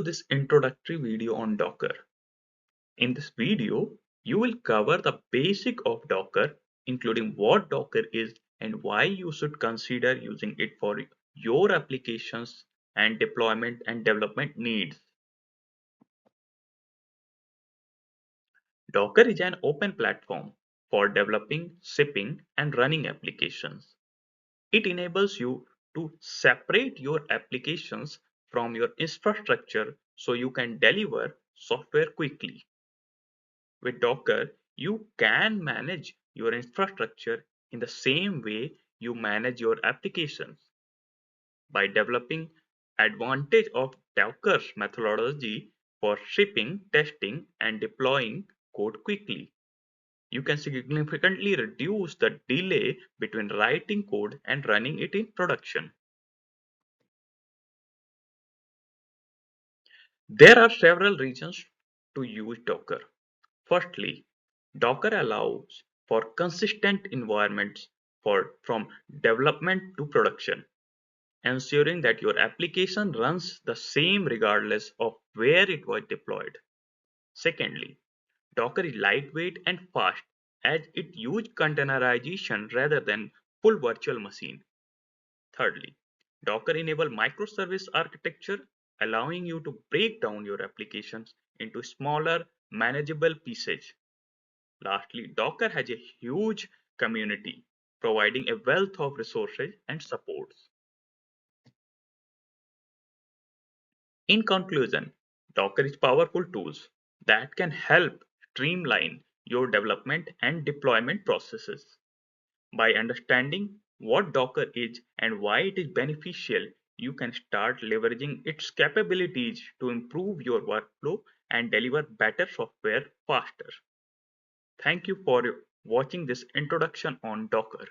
to this introductory video on Docker. In this video, you will cover the basic of Docker, including what Docker is and why you should consider using it for your applications and deployment and development needs. Docker is an open platform for developing, shipping, and running applications. It enables you to separate your applications from your infrastructure so you can deliver software quickly. With Docker, you can manage your infrastructure in the same way you manage your applications. By developing advantage of Docker's methodology for shipping, testing, and deploying code quickly, you can significantly reduce the delay between writing code and running it in production. There are several reasons to use Docker. Firstly, Docker allows for consistent environments from development to production, ensuring that your application runs the same regardless of where it was deployed. Secondly, Docker is lightweight and fast as it uses containerization rather than full virtual machine. Thirdly, Docker enables microservice architecture, allowing you to break down your applications into smaller, manageable pieces. Lastly, Docker has a huge community, providing a wealth of resources and supports. In conclusion, Docker is powerful tools that can help streamline your development and deployment processes. By understanding what Docker is and why it is beneficial, you can start leveraging its capabilities to improve your workflow and deliver better software faster. Thank you for watching this introduction on Docker.